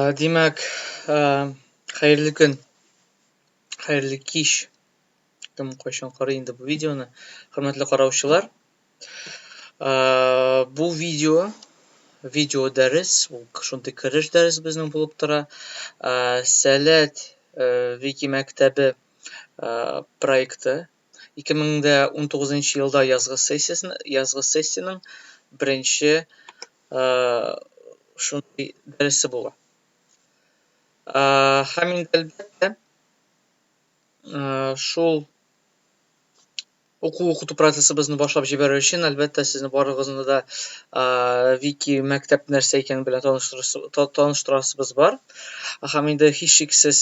Demek, hayırlı gün, hayırlı kiş. Kim koşan qarayındı bu videonu. Hürmetli qarawçılar. Bu video ders, şunday kiriş ders bizning bo'lib tura. Salat Wiki maktabi proyekti 2019-yilda yazgı sessiyaning birinchi shunday darsi bo'ldi. Ham albatta şol o'quv prosesi bizni boshlab jibarish uchun albatta sizni borlig'izni da Wiki maktab narsa ekani bilan tanishtirasimiz bor. Ham endi hech shaksiz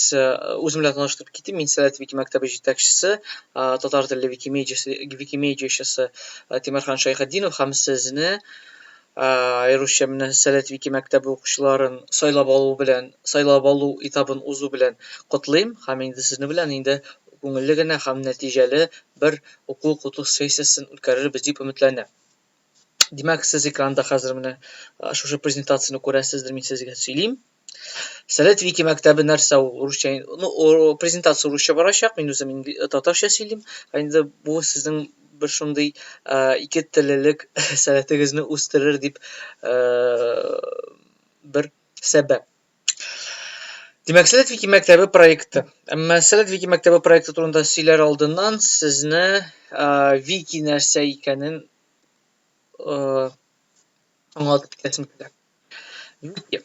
o'zim bilan tanishtirib ketdim. Men Salat Wiki maktabi yetakchisi, Tatar tili Wikimediachisi Temirxon Shayxiddinov ham sizni Ruscha bilan Salat Wiki maktabi o'quvchilarini saylab olu etapini o'zi bilan qutlayman. Ham endi sizni bilan endi ko'ngilligina ham natijali bir o'quv sessiyasini o'tkazarmiz deb umidlanaman. Demak, siz ekranda hozir mana shu prezentatsiyani ko'rasizdir, men sizga so'ylayman. Salat Wiki maktabi narsa ruscha, prezentatsiya ruscha borashaq, men o'zim tatarcha so'ylayman. Endi bu sizning bir shunday ikki tillilik salatingizni o'stirar deb bir sabab. Demak, Salat Wiki maktabi proyekti. Ammo Salat Wiki maktabi proyekti turida so'ylar oldindan sizni Wiki narsa ekanini anlatib ketishim kerak. Wiki.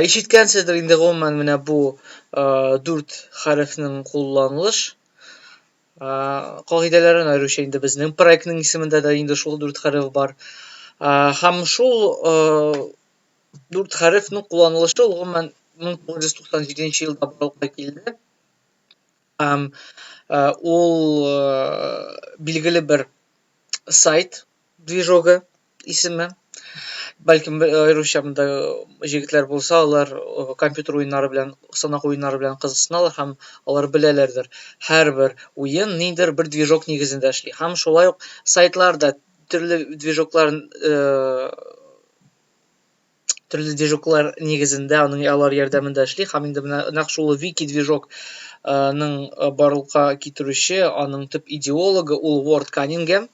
Eshitgansizdir endi umuman mana bu 4 harfning qo'llanilish qoidalarini ruscha endi bizning proyektning ismida da endi shu 4 harf bor. Ham shu 4 harfning qo'llanilishi umuman 1997-yilda boroqqa keldi. Ol belgili bir sayt движогы ismi. Balkim rushamda yigitlar bo'lsa, ular kompyuter o'yinlari bilan, sanoq o'yinlari bilan qiziqsinlar, ham ular bilalardir. Har bir o'yin nidir bir движок negizida ishlaydi. Ham shulay saytlarda turli движоклар negizida uning ular yordamida ishlaydi. Ham endi naq shu Wiki движок ning borliqqa keltirishi, uning tip ideologi ul Ward Cunningham.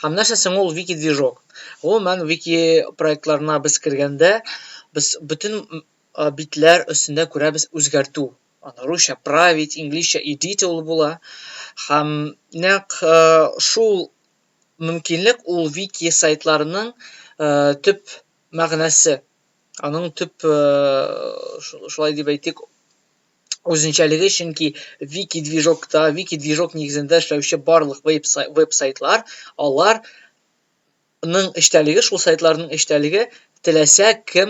Ham narsasi ul Wiki движок. Umuman Wiki proyektlarına biz kirganda biz bütün bitlar ustida ko'ramiz o'zgartuv. Ruscha править, inglizcha edit bo'la. Ham naq shu mumkinlik ul Wiki saytlarining tip ma'nosi. Uning tip shulay deb aytdik o'zinchaligi, chunki Wiki движок negizida ishlovchi barliq veb saytlar, ularning ishtaligi, shu saytlarning ishtaligi tilasa kim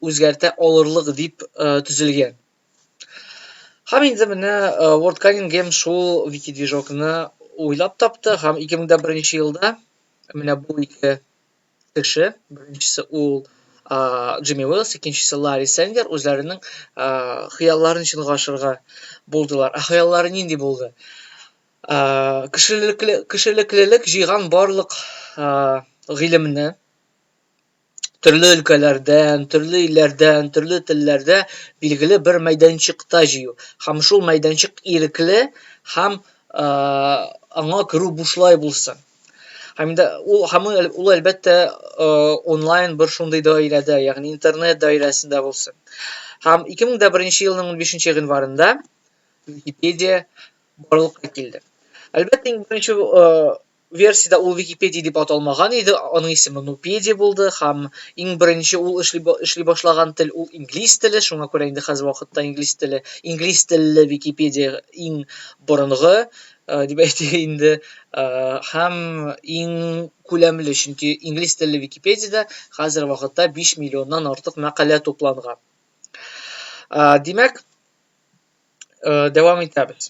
o'zgarta olirlik deb tuzilgan. Ham endi mana Ward Cunningham shu Wiki движокni o'ylab topdi. Ham 2001-yilda mana bu ikki kishi, birinchisi u Jimmy Wales, ikkinchisi Larry Sanger o'zlarining xiyollarini ishga oshirgan bo'ldilar. Xiyollari nindi bo'ldi? Kishiliklilik jiygan barliq g'ilmni turli o'lkalardan, turli illardan, turli tillarda belgili bir maydonchiqda jiyu. Ham shu maydonchiq erkli, ham anga kiruv bushlay bo'lsin. Hamda u albatta onlayn bir shunday doirada, ya'ni internet doirasida bo'lsin. Ham 2001-yilning 15-yanvarida Wikipedia borliqqa keldi. Albatta birinchi versiyada u Wikipedia deb atalmagan edi, uning ismi Nupedia bo'ldi. Ham eng birinchi u ishlay boshlagan til u ingliz tili, shunga ko'ra endi hozir vaqtda ingliz tilli Wikipedia eng burungi deb aytdik endi. Ham eng ko'lamli, chunki ingliz tilli Wikipediada hozir vaqtda 5 milliondan ortiq maqola to'plangan. Demak, davom etamiz.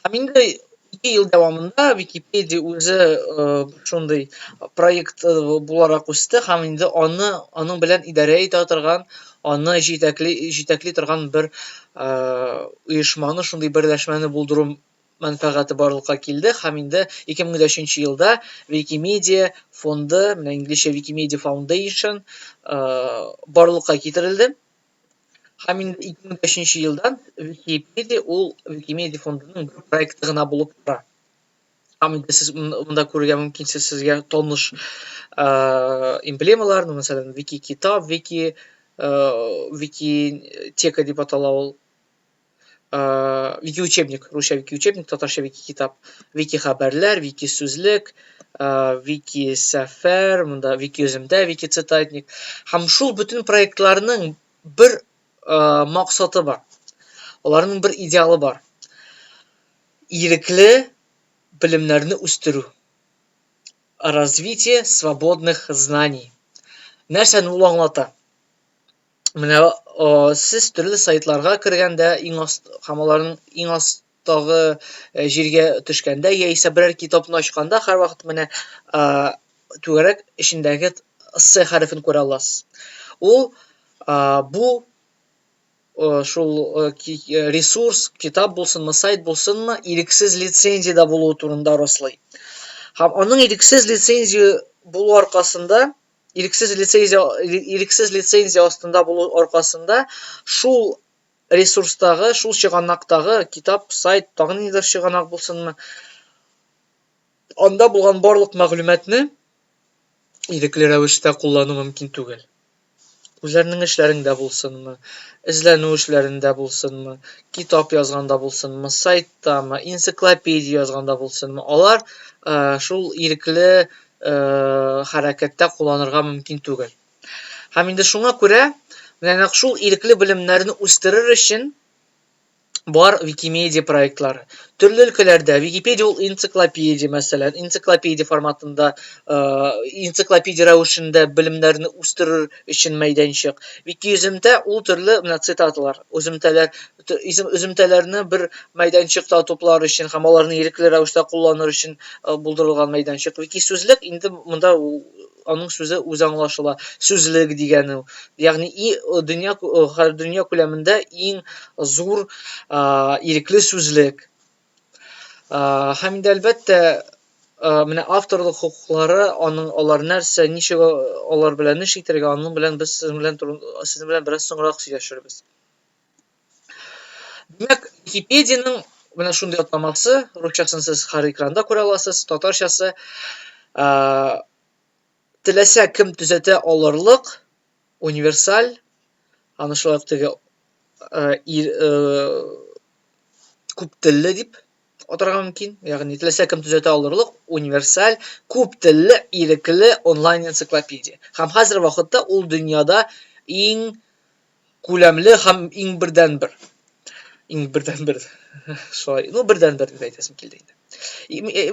Ham endi 2 yil davomida Wikipedia o'zi shunday proyekt bo'laroq o'sdi. Ham endi uning bilan idora eta turgan, uni yetakli turgan bir uyushmani, shunday birlashmani bo'ldiruv manfaati borliqqa keldi. Ham endi 2003-yilda Wikimedia fondi, mana inglizcha Wikimedia Foundation borliqqa keltirildi. Һәм инде 2005 елдан Википедия ул Викимедия фондының бер проекты гына булып тора. Һәм инде сез монда күрергә мөмкинсез, сезгә таныш эмблемалар, мәсәлән, Вики-китап, Викитека дип атала ул. Вики-учебник, русча Вики-учебник, татарча Вики-китап, Вики-хәбәрләр, Вики-сүзлек, Вики-сәфәр, монда Вики-өземдә, Вики-цитатник. Һәм шул бөтен проектларның бер максаты бар. Аларның бер идеалы бар. Ирекле белемнәрне үстерү. Развитие свободных знаний. Нәрсәне ул аңлата? Менә сез төрле сайтларга кергәндә, һәм аларның иң астагы җиргә төшкәндә, яисә берәр китапны ачканда, һәрвакыт менә түгәрәк эчендәге С хәрефен күрә аласыз. Ул бу шул ресурс, китап булсынмы, сайт булсынмы, ирексез лицензиядә булуы турында раслый. Һәм аның ирексез лицензия булу аркасында, ирексез лицензия астында булу аркасында, шул ресурстагы, шул чыганактагы китап, сайт, тагын нидер чыганак булсынмы, анда булган барлык мәгълүматны ирекле рәвештә куллану мөмкин түгел. Үзләренең эшләрендә булсынмы, эзләнү эшләрендә булсынмы, китап язганда булсынмы, сайттамы, энциклопедия язганда булсынмы, алар шул ирекле хәрәкәттә кулланырга мөмкин түгел. Һәм инде шуңа күрә, менә шул ирекле белемнәрне үстерер өчен бар Викимедия проектлары. Төрле өлкәләрдә Википедия ул энциклопедия, мәсәлән, энциклопедия форматында, энциклопедия рәвешендә белемнәрне үстерер өчен мәйданчык. Вики-үземдә ул төрле менә цитаталар, үземтәләрне бер мәйданчыкта туплар өчен һәм аларны ирекле рәвештә кулланыр өчен булдырылган мәйданчык. Вики-сүзлек инде монда аның сүзе үзе аңлашыла. Сүзлек дигәне, ягъни дөнья күләмендә иң зур ирекле сүзлек. Һәм инде әлбәттә, менә авторлык хокуклары, алар нәрсә, ничек алар белән эш итәргә, аның белән без сезнең белән бераз соңрак сөйләшербез. Димәк, Википедияның менә шундый атамасы, русчасын сез һәр экранда күрә аласыз, татарчасы теләсә кем төзәтә алырлык, универсаль, аны шулай ук теге күп телле дип атарга мөмкин, ягъни теләсә кем төзәтә алырлык, универсаль, күп телле, ирекле онлайн энциклопедия. Һәм хәзер вакытта ул дөньяда иң күләмле һәм иң бердәнбер. Шулай, бердәнбер дип әйтәсем килде инде.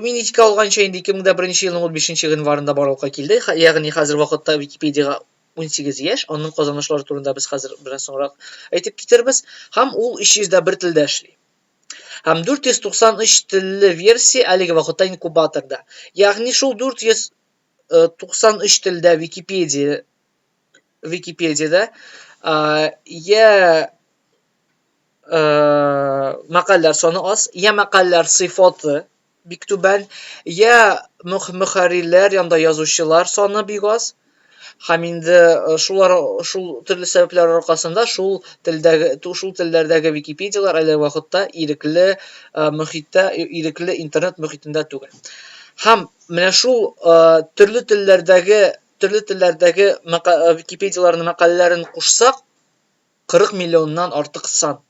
Мин итикә алганча инде 2001 елның 15 гыйнварында барлыкка килде. Ягъни хәзер вакытта Википедиягә 18 яшь, аның казанышлары турында без хәзер бераз соңрак әйтеп китербез. Һәм ул 301 телдә эшли. Һәм 493 телле версия әлеге вакытта инкубаторда. Ягъни шул 493 телдә Википедиядә я мәкаләләр саны аз, я мәкаләләр сыйфаты бик түбән, я мөхәррирләр, янда язучылар саны бик аз. Һәм инде шул төрле сәбәпләр аркасында шул телләрдәге Википедиялар әлеге вакытта ирекле мөхиттә, ирекле интернет мөхитендә түгел. Һәм менә шул төрле телләрдәге Википедияларның мәкаләләрен кушсак, 40 миллионнан артык сан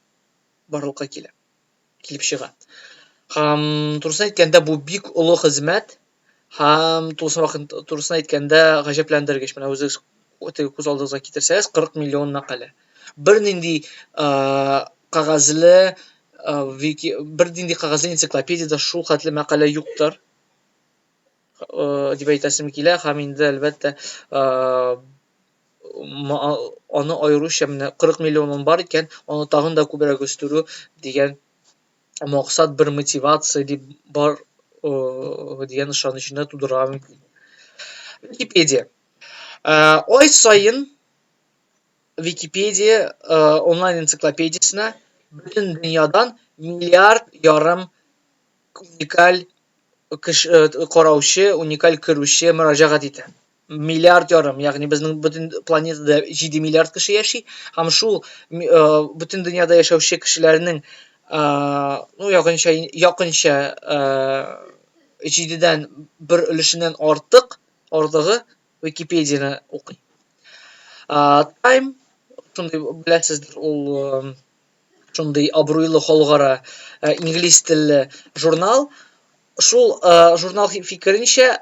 барлыкка килеп чыга. Һәм турысын әйткәндә, бу бик олы хезмәт. Һәм турысын әйткәндә гаҗәпләндергеч. Менә үзегез күз алдыгызга китерсәгез, 40 миллион мәкалә. Бернинди кагазлы энциклопедиядә шул хәтле мәкалә юктыр дип әйтәсем килә. Һәм инде әлбәттә аны аеруча менә 40 миллионын бар икән, аны тагын да күбрәк үстерү дигән максат, бер мотивация дип бар дигән ышанычны тудырырга мөмкин. Википедия. Ай сайын Википедия онлайн энциклопедиясенә бөтен дөньядан 1,5 миллиард уникаль караучы, уникаль керүче мөрәҗәгать итә. миллиард ярым, ягъни безнең бөтен планетада 7 миллиард кеше яши, һәм шул бөтен дөньяда яшәүче кешеләрнең ну якынча 7дән 1 өлешеннән артыгы Википедияны укый. Time, шундый беләсездер, ул шундый абруйлы халыкара инглиз телле журнал. Шул журнал фикеренчә,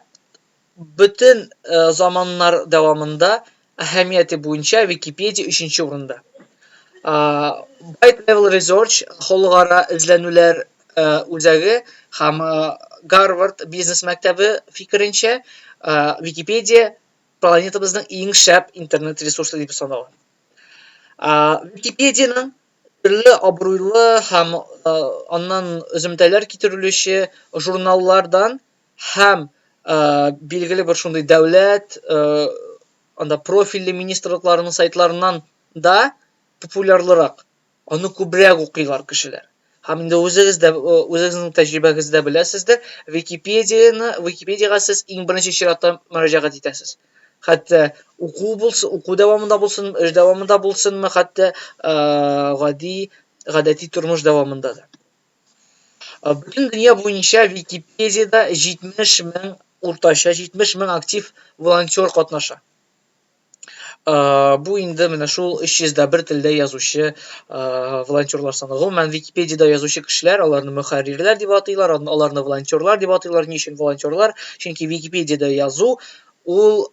бөтен заманнар дәвамында әһәмияте буенча Википедия 3нче урында. Byte Level Research халыкара эзләнүләр үзәге һәм Гарвард бизнес мәктәбе фикеренчә, Википедия планетабызның иң шәп интернет ресурсы дип санала. Википедияның төрле абруйлы һәм аннан өземтәләр китерелүче журналлардан һәм билгеле бер шундый дәүләт анда профильле министрлыкларының сайтларыннан да популярлырак, аны күбрәк укыйлар кешеләр. Һәм инде үзегезнең тәҗрибәгездә беләсездер, Википедиягә сез иң беренче чиратта мөрәҗәгать итәсез. Хәтта уку дәвамында булсын, эш дәвамында булсынмы, хәтта гадәти тормыш дәвамында да. Бөтен дөнья буенча Википедиядә 70 мең уртача 70 мең актив волонтер катнаша. Бу инде менә шул 301 телдә язучы волонтерлар саны. Гомумән Википедиядә язучы кешеләр, аларны мөхәррирләр дип атыйлар, аларны волонтерлар дип атыйлар. Ни өчен волонтерлар? Чөнки Википедиядә язу ул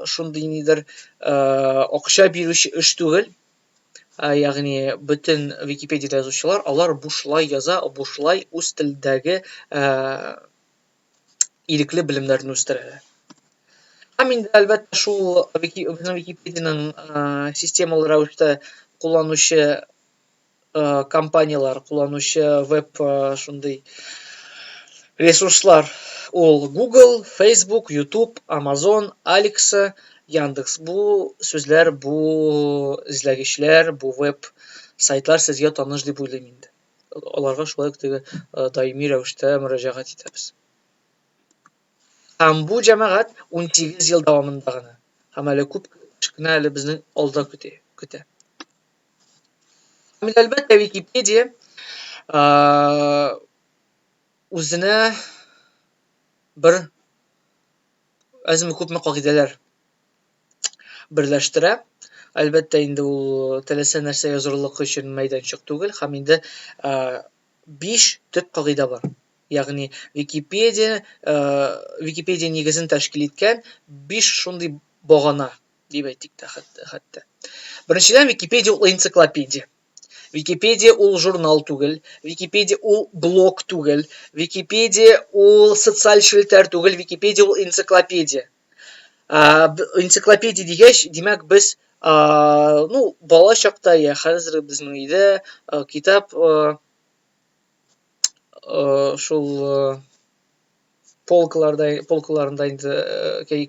шундый нидер акча бирүче эш түгел. Ягъни бөтен Википедиядә язучылар, алар бушлай яза, бушлай үз телдәге ирекле белемнәрне үстерәләр. Һәм инде әлбәттә шул Википедияның системалы рәвештә кулланучы компаниялар, кулланучы веб шундый ресурслар, ул Google, Facebook, YouTube, Amazon, Alexa, Яндекс. Бу сүзләр, бу эзләгечләр, бу веб сайтлар сезгә таныш дип уйлыйм инде. Аларга шулай ук даими рәвештә мөрәҗәгать итәбез. Һәм бу җәмәгать 18 ел дәвамында гына. Һәм әле күп кенә әле безнең алда көтә. Һәм әлбәттә Википедия үзенә бер күпме кагыйдәләр берләштерә. Әлбәттә инде ул теләсә нәрсә язырлык өчен мәйданчык түгел, һәм инде 5 төп кагыйдә бар. Ягъни Википедия нигезен тәшкил иткән 5 шундый багана дип әйтик тә хәтта. Беренчедән, Википедия ул энциклопедия. Википедия ул журнал түгел, Википедия ул блог түгел, Википедия ул социаль шелтәр түгел, Википедия ул энциклопедия. Энциклопедия дигәч, димәк без бала чакта я хәзер безнең өйдә китап шул полкаларында инде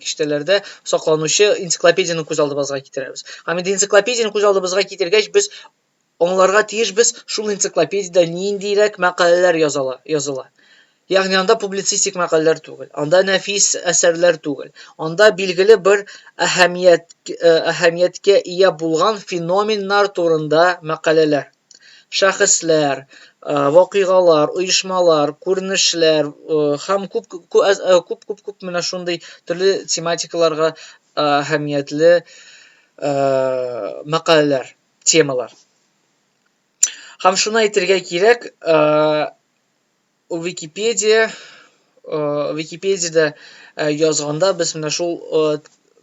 киштәләрдә сакланучы энциклопедияны күз алдыбызга китерәбез. Һәм инде энциклопедияны күз алдыбызга китергәч, без аңларга тиешбез, шул энциклопедиядә ниндирәк мәкаләләр языла. Ягъни анда публицистик мәкаләләр түгел, анда нәфис әсәрләр түгел. Анда билгеле бер әһәмияткә ия булган феноменнар турында мәкаләләр. Шәхесләр, вакыйгалар, оешмалар, күренешләр һәм күп менә шундый төрле тематикаларга әһәмиятле мәкаләләр, темалар. Һәм шуны әйтергә кирәк, Википедиядә язганда без менә шул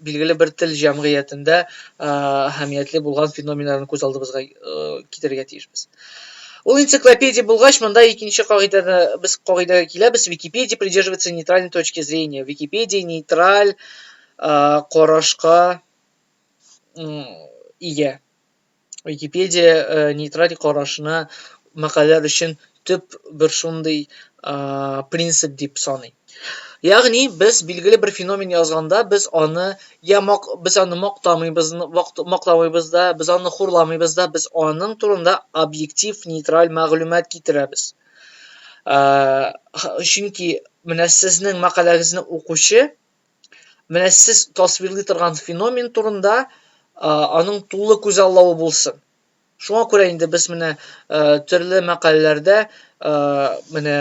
билгеле бер тел җәмгыятендә әһәмиятле булган феноменнарны күз алдыбызга китергә тиешбез. Ул энциклопедия булгач, монда икенче кагыйдәгә киләбез. Википедия придерживается нейтральной точки зрения. Википедия нейтраль карашка ия. Википедия нейтраль карашына мәкаләләр өчен төп бер шундый принцип дип саный. Ягъни без билгеле бер феномен язганда, без аны мактамыйбыз да, без аны хурламыйбыз да, без аның турында объектив, нейтраль мәгълүмат китерәбез. Чөнки менә сезнең мәкаләгезне укучы менә сез тасвирлый торган феномен турында аның тулы күз аллавы булсын. Шуңа күрә инде без менә төрле мәкаләләрдә менә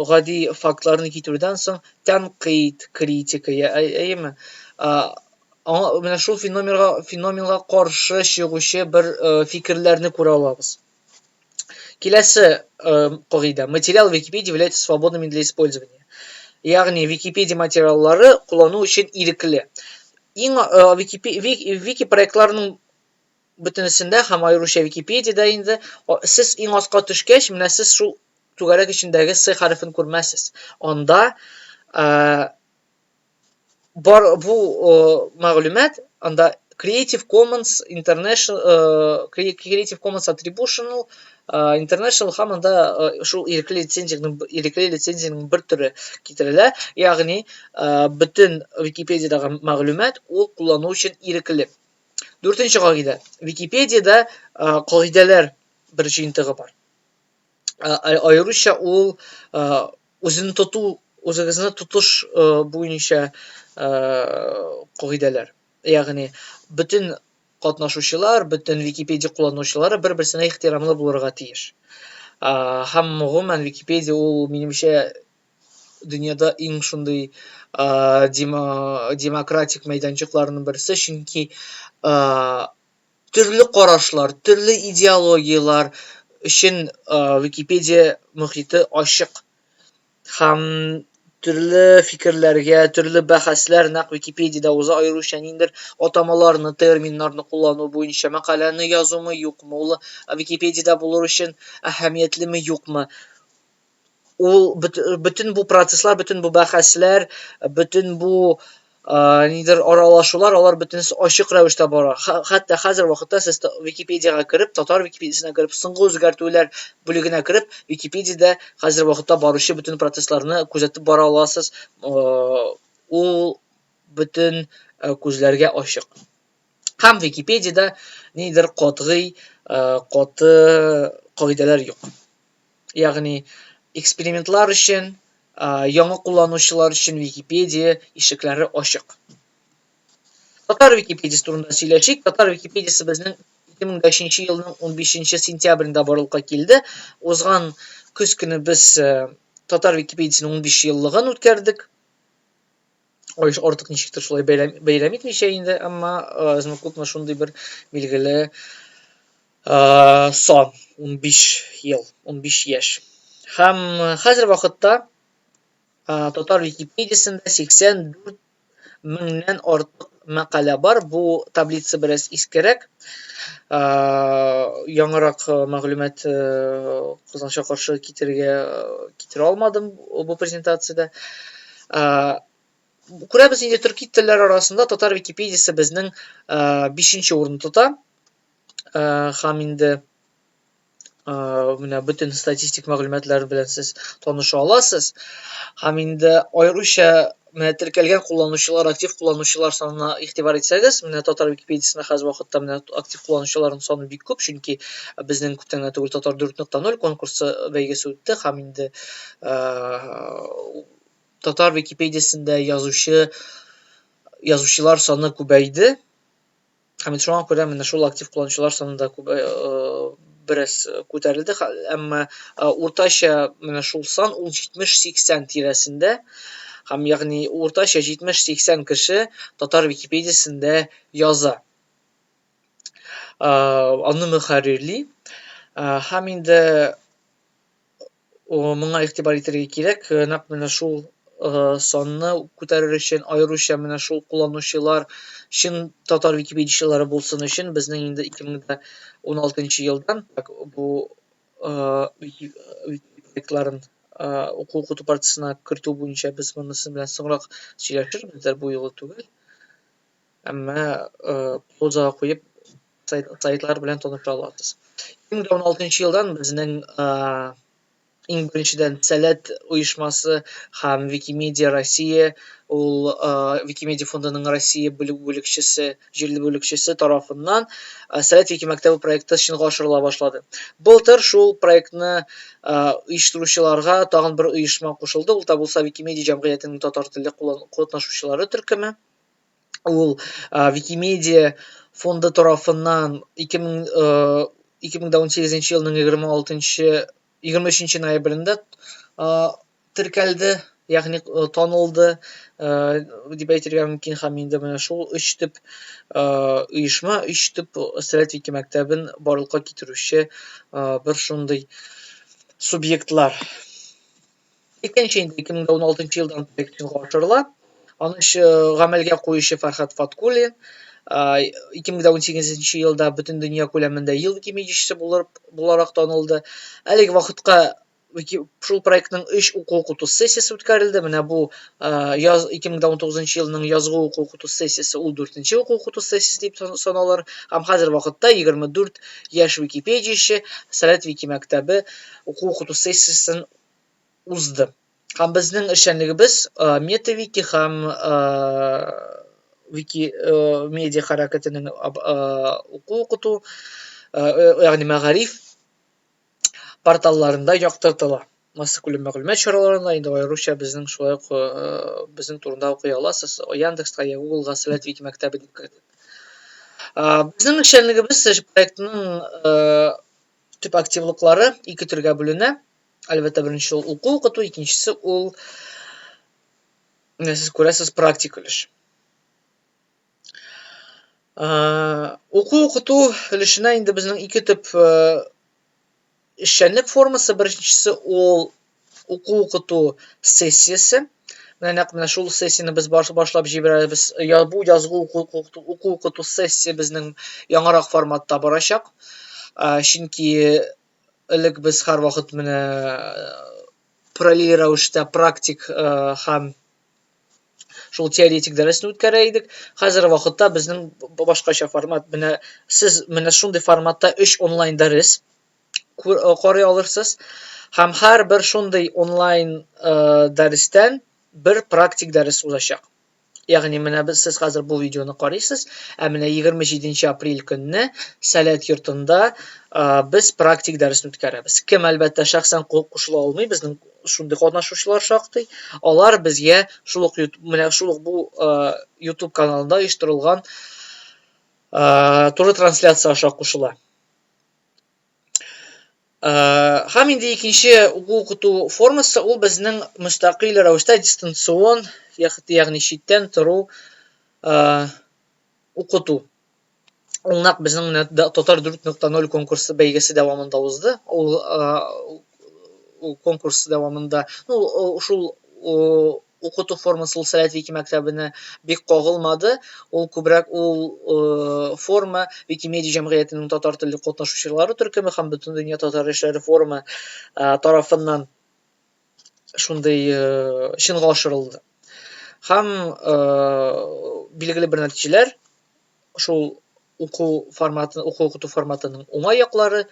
гади фактларны китерүдән соң тәнкыйть, критика, әйеме? Менә шул феноменга каршы чыгучы бер фикерләрне күрә алабыз. Киләсе кагыйдә. Материал Википедии является свободными для использования. Ягъни Википедия материаллары куллану өчен ирекле. Иң вики проектларның бөтенесендә һәм аеруча Википедиядә инде сез иң аска төшкәч, менә сез шул түгәрәк эчендәге С хәрефен күрмәссез. Анда бар бу мәгълүмат, анда Creative Commons International Creative Commons Attribution International һәм анда шул ирекле лицензияның бер төре китерелә, ягъни бөтен Википедиядагы мәгълүмат ул куллану өчен ирекле. 4-нче кагыйдә. Википедиядә кагыйдәләр бер җыентыгы бар. Аеруча ул үзегезне тотыш буенча кагыйдәләр. Ягъни бөтен катнашучылар, бөтен Википедия кулланучылары бер-берсенә ихтирамлы булырга тиеш. Һәм гомумән Википедия ул минемчә дөньяда иң шундый демократик мәйданчыкларның берсе, чөнки төрле карашлар, төрле идеологиялар өчен Википедия мөхите ачык. Һәм төрле фикерләргә, төрле бәхәсләр нәкъ Википедиядә уза, аеруча ниндидер атамаларны, терминнарны куллану буенча мәкаләне язумы, юкмы, ул Википедиядә булыр өчен әһәмиятлеме, юкмы. Ул бөтен бу процесслар, бөтен бу бәхәсләр, бөтен бу нидер аралашулар, алар бөтенесе ачык рәвештә бара. Хәтта хәзер вакытта сез Википедиягә кереп, татар Википедиясенә кереп, соңгы үзгәртүләр бүлегенә кереп, Википедиядә хәзер вакытта баручы бөтен процессларны күзәтеп бара аласыз. Ул бөтен күзләргә ачык. Һәм Википедиядә нидер каты кагыйдәләр юк. Ягъни экспериментлар өчен, яңа кулланучылар өчен Википедия ишекләре ачык. Татар Википедиясе турында сөйләшик. Татар Википедиясе безнең 2005 елның 15 сентябрендә барлыкка килде. Узган көз көне без Татар Википедиясенең 15 еллыгын үткәрдек. Артык ничектер шулай бәйрәм итмичә инде, әмма үземне күпме шундый бер билгеле сан 15 ел, 15 яшь. Һәм хәзер вакытта Татар Википедиясендә 84 меңнән артык мәкалә бар. Бу таблица бераз искерәк. Яңарак мәгълүмат кызганча каршы китерә алмадым бу презентациядә. Күрәбез инде төрки телләр арасында Татар Википедиясе безнең 5-нче урынны тота. Һәм инде менә бөтен статистик мәгълүматлар белән сез таныша аласыз. Һәм инде аеруча менә теркәлгән кулланучылар, актив кулланучылар санына игътибар итсәгез, менә Татар Википедиясендә хәзер вакытта менә актив кулланучыларның саны бик күп, чөнки безнең күптән түгел Татар 4.0 конкурсы бәйгесе үтте һәм инде Татар Википедиясендә язучылар саны күбәйде. Һәм шуңа күрә менә шул актив кулланучылар саны да бераз күтәрелде. Әмма уртача менә шул сан ул 70-80 тирәсендә. Һәм ягъни уртача 70-80 кеше Татар Википедиясендә яза. Аны мөхәррирли. Һәм инде моңа игътибар итәргә кирәк. Нәкъ менә шул санны күтәрер өчен, аеруча менә шул кулланучылар чын татар википедиячылары булсын өчен безнең инде 2016 елдан бу проектларын укыту процессына кертү буенча без монысы белән соңрак сөйләшербез, бу юлы түгел. Әмма прозага куеп сайтлар белән таныша аласыз. 2016 елдан безнең иң беренчедән Сәләт оешмасы һәм Викимедиа Россия, ул Викимедиа фондының Россия бүлекчесе, җирле бүлекчесе тарафыннан Сәләт Вики мәктәбе проекты чынга ашырыла башлады. Былтыр шул проектны оештыручыларга тагын бер оешма кушылды. Ул да булса Викимедиа җәмгыятенең татар телле катнашучылары төркеме. Ул Wikimedia фонды тарафыннан 2018 елның 23 ноябрендә теркәлде, ягъни танылды дип әйтергә мөмкин. Һәм инде менә шул 3 төп оешма, 3 төп Сәләт Вики мәктәбен барлыкка китерүче бер шундый субъектлар. Икенче инде 2016 елдан проект ашырыла. Аны гамәлгә куючы Фәрхәт Фаткуллин 2018 елда бөтен дөнья күләмендә ел Викимедиачысы буларак танылды. Әлеге вакытка шул проектның 3 уку-укыту сессиясе үткәрелде. Менә бу 2019 елның язгы уку-укыту сессиясе ул 4нче уку-укыту сессиясе дип саналыр. Һәм хәзер вакытта 24 яшь Википедияче Сәләт Вики мәктәбе уку-укыту сессиясен узды. Һәм безнең эшчәнлегебез MetaWiki һәм Wikimedia хәрәкәтенең уку-укыту, ягъни мәгариф порталларында яктыртыла. Массакүлем мәгълүмат чараларында инде аеруча безнең шулай ук безнең турында укый аласыз. Яндекска, Googleга Сәләт Вики мәктәбе дип кертеп. Безнең эшчәнлегебез проектның төп активлыклары 2 төргә бүленә. Әлбәттә, беренче ул уку-укыту, икенчесе ул сез күрәсез практик өлеш. Уку-укыту өлешенә инде безнең 2 төп эшчәнлек формасы. Беренчесе ул уку-укыту сессиясе. Менә шул сессияны без башлап җибәрәбез. Бу язгы уку-укыту сессия безнең яңарак форматта барачак. Чөнки элек без һәр вакыт менә параллель рәвештә практик һәм шул теоретик дәресне үткәрә идек. Хәзер вакытта безнең башкача формат. Менә сез менә шундый форматта 3 онлайн дәрес карый алырсыз. Һәм һәр шундый онлайн дәрестән бер практик дәрес узачак. Ягъни менә сез хәзер бу видеоны карыйсыз, менә 27 апрель көнне Сәләт йортында без практик дәресне үткәрәбез. Кем әлбәттә шәхсән кушыла алмый, безнең шундый катнашучылар шактый. Алар безгә шул ук бу YouTube каналында оештырылган туры трансляция аша кушыла. Һәм инде икенче уку-укыту формасы ул безнең мөстәкыйль рәвештә дистанцион, ягъни читтән тору укыту. Ул нәкъ безнең Татар 4.0 конкурсы бәйгесе дәвамында узды. Ул конкурс дәвамында шул укыту формасы Сәләт Вики мәктәбенә бик кагылмады. Ул күбрәк форма Wikimedia җәмгыятенең татар телле катнашучылары төркеме һәм бөтен дөнья татар эшләре форумы тарафыннан шундый чынга ашырылды. Һәм билгеле бер нәтиҗәләр шул уку-укыту форматының уңай яклары,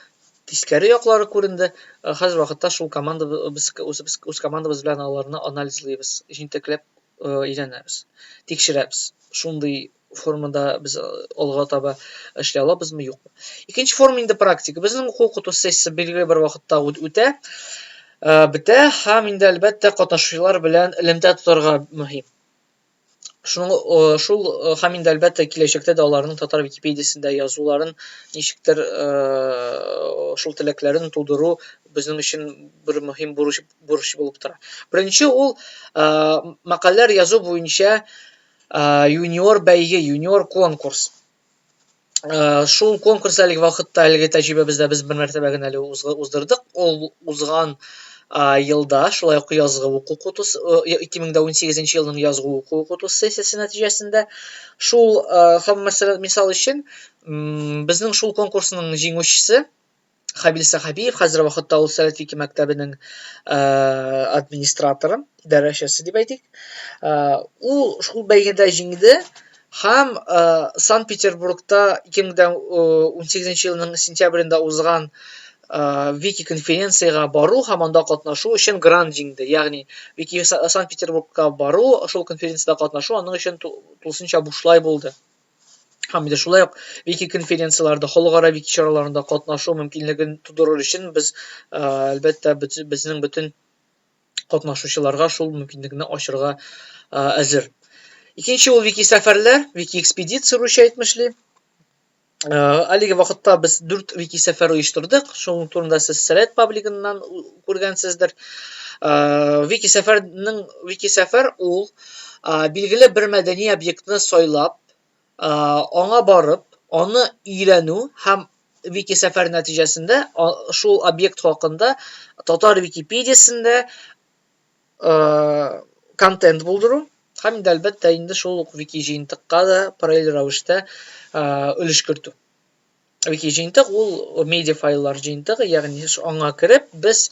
тискәре яклары күренде. Хәзер вакытта шул командабыз үз командабыз белән аларны анализлыйбыз, җинтекләп өйрәнәбез, тикшерәбез. Шундый формада без алга таба эшли алабызмы, юкмы. Икенче форма инде практика. Безнең уку-укыту сессиясе белгеле бер вакытта үтә, бетә һәм инде әлбәттә катнашучылар белән элемтә тотарга мөһим. Шул һәм инде әлбәттә киләчәктә дә аларның татар Википедиясендә язуларын ничектер шул теләкләрен тудыру безнең өчен бер мөһим бурыч булып тора. Беренче ул мәкаләләр язу буенча юниор бәйге, юниор конкурс. Шул конкурс әлеге вакытта, әлеге тәҗрибәбездә без бер мәртәбә генә уздырдык. Ул узган елда, шулай ук язгы уку-укыту 2018 елның язгы уку-укыту сессиясе нәтиҗәсендә шул һәм мисал өчен безнең шул конкурсның җиңүчесе Хабил Сахабиев, хәзер вакытта ул Сәләт Вики мәктәбенең администраторы, идарәчесе дип әйтик. Ул шул бәйгедә җиңде һәм Санкт-Петербургта 2018 елның сентябрендә узган Вики конференцияга бару һәм анда катнашу өчен грант җиңде. Ягъни Вики Санкт-Петербургка бару, шул конференциядә катнашу аның өчен тулысынча бушлай булды. Һәм инде шулай ук Вики конференцияларда, халыкара Вики чараларында катнашу мөмкинлеген тудырыр өчен без әлбәттә безнең бөтен катнашучыларга шул мөмкинлекне ачырга әзер. Икенче ул вики сәфәрләр, вики экспедиция русча әйтмешли. Әлеге вакытта без 4 вики сәфәр оештырдык. Шуның турында сез Сәләт паблигыннан күргәнсездер. Вики сәфәр ул билгеле бер мәдәни объектны сайлап, аңа барып, аны өйрәнү һәм вики сәфәр нәтиҗәсендә шул объект хакында татар Википедиясендә контент булдыру һәм инде әлбәттә инде шул ук вики җыентыкка да параллель рәвештә өлеш кертү. Вики җыентык ул медиа файллар җыентыгы, ягъни аңа кереп без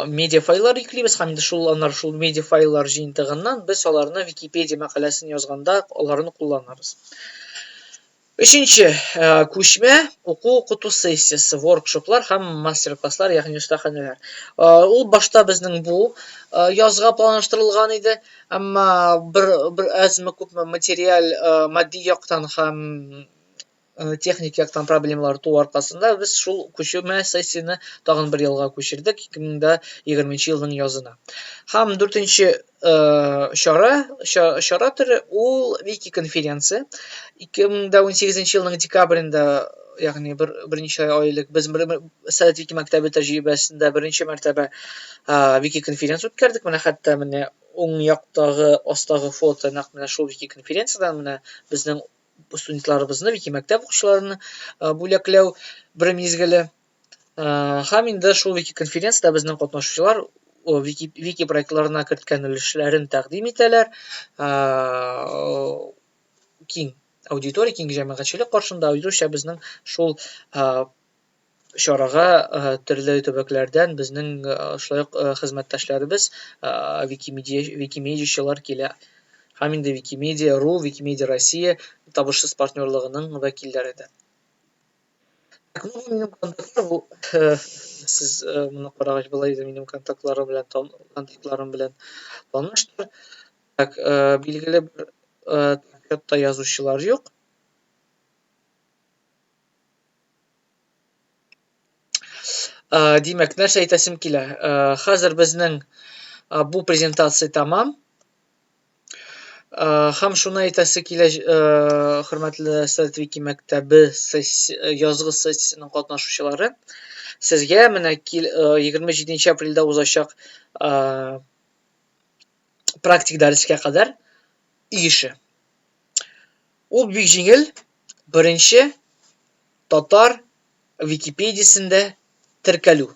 медиа файллар йөклибез һәм инде шул медиа файллар җыентыгыннан без аларны Википедия мәкаләсен язганда аларны кулланабыз. Өченче күчмә уку-укыту сессиясе, воркшоплар һәм мастер-класслар, ягъни остаханәләр. Ул башта безнең бу язга планлаштырылган иде, әмма бер әзме күпме материал матди яктан һәм техник яктан проблемалар туу аркасында без шул күчмә сессияне тагын бер елга күчердек 2020 елның язына. Һәм 4нче чара төре ул вики конференция. 2018 елның декабрендә, ягъни берничә айлык без Сәләт вики мәктәбе тәҗрибәсендә беренче мәртәбә вики конференция үткәрдек. Менә хәтта менә уң яктагы астагы фото нәкъ менә шул вики конференциядан менә безнең студентларыбызны, вики мәктәп укучыларны бүләкләү бер мизгеле. Һәм инде шул вики конференцияда безнең катнашучылар вики проектларына керткән өлешләрен тәкъдим итәләр. Киң аудитория, киң җәмәгатьчелек каршында аеруча безнең шул чарага төрле төбәкләрдән безнең шулай ук хезмәттәшләребез, викимедиачылар килә. Һәм инде Викимедия.ру, Викимедия Россия табышсыз партнерлыгының вәкилләре дә. Минем контактлар бу сез моны карагач булай да минем контактларым белән таныштыр. Билгеле бер катта язучылар юк. Димәк, нәрсә әйтәсем килә? Хәзер безнең бу презентация тамам. Һәм шуны әйтәсе килә, хөрмәтле Сәләт вики мәктәбе язгы сессиясенең катнашучылары. Сезгә менә 27 апрельдә узачак практик дәрескә кадәр иеше. Ул бик җиңел. Беренче татар Википедиясендә теркәлү.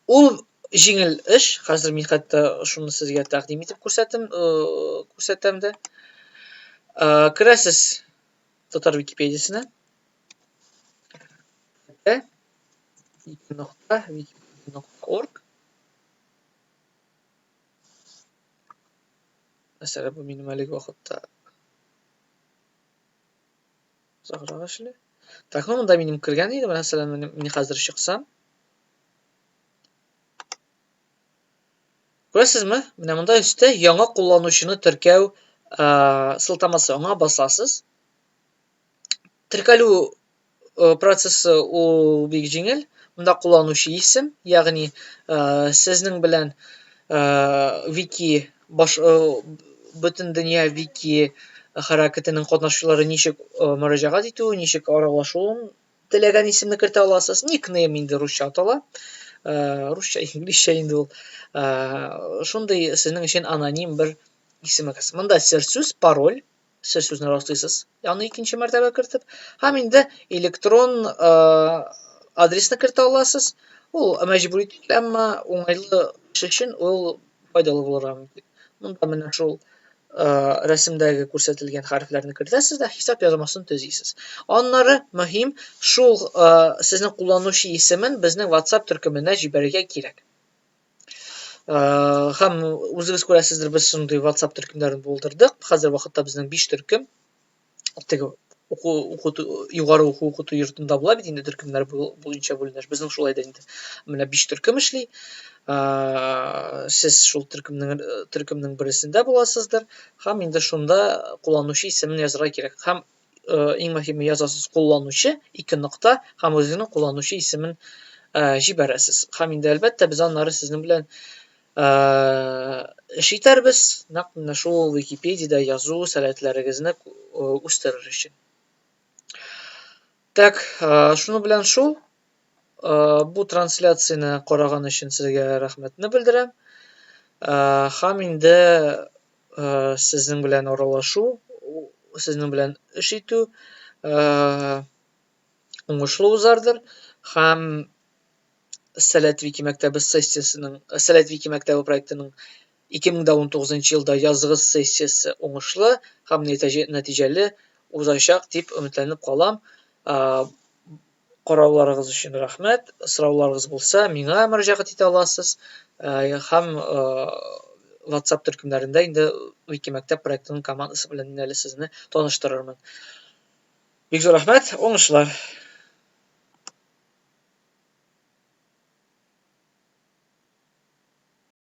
Ул җиңел эш. Хәзер мин хәтта шуны сезгә тәкъдим итеп күрсәтәм дә. Керәсез татар Википедиясенә. Wikipedia.org. Мәсәлән, бу минем әлеге вакытта заграга эшле. Так, монда минем кергән иде. Мәсәлән, мин хәзер чыксам. Күрәсезме? Менә монда өстә яңа кулланучыны теркәү сылтамасы, аңа басасыз. Теркәлү процессы ул бик җиңел. Монда кулланучы исем, ягъни сезнең белән вики бөтен дөнья вики хәрәкәтенең катнашучылары ничек мөрәҗәгать итү, ничек аралашуын теләгән исемне кертә аласыз. Никнейм инде русча атала. Русча, инглизчә инде ул. Шундый сезнең өчен аноним бер исемегез. Монда сер-сүз, пароль, сер-сүзне раслыйсыз. Аны икенче мәртәбә кертеп, һәм инде электрон адресны кертә аласыз. Ул мәҗбүри түгел, әмма уңайлы эш өчен ул файдалы булырга мөмкин. Монда менә шул рәсемдәге күрсәтелгән хәрефләрне кертәсез дә хисап язмасын төзисез. Аннары мөһим шул сезнең кулланучы исемен безнең WhatsApp төркеменә җибәрергә кирәк. Һәм үзегез күрәсездер, без шундый WhatsApp төркемнәрен булдырдык. Хәзер вакытта безнең 5 төркем. Теге югары уку йортында була бит инде төркемнәр буенча бүленеш. Безнең шулай да инде менә 5 төркем эшли. Сез шул төркемнең берсендә буласыздыр. Һәм инде шунда кулланучы исемен язырга кирәк. Һәм иң мөһиме язасыз кулланучы 2 нокта һәм үзенең кулланучы исемен җибәрәсез. Һәм инде әлбәттә без аннары сезнең белән эш итәрбез, нәкъ менә шул Википедиядә язу сәләтләрегезне үстерер өчен. Так, шуның белән шул. Бу трансляцияны караган өчен сезгә рәхмәтне белдерәм. Һәм инде сезнең белән аралашу, сезнең белән эш итү уңышлы узардыр. Һәм Сәләт Вики мәктәбе проектының 2019 елда язгы сессиясе уңышлы һәм нәтиҗәле узачак дип өметләнеп калам. Карауларыгыз өчен рәхмәт. Сорауларыгыз булса, миңа мөрәҗәгать итә аласыз. Һәм WhatsApp төркемнәрендә инде Вики мәктәп проектының командасы белән әле сезне таныштырырмын. Бик зур рәхмәт, уңышлар.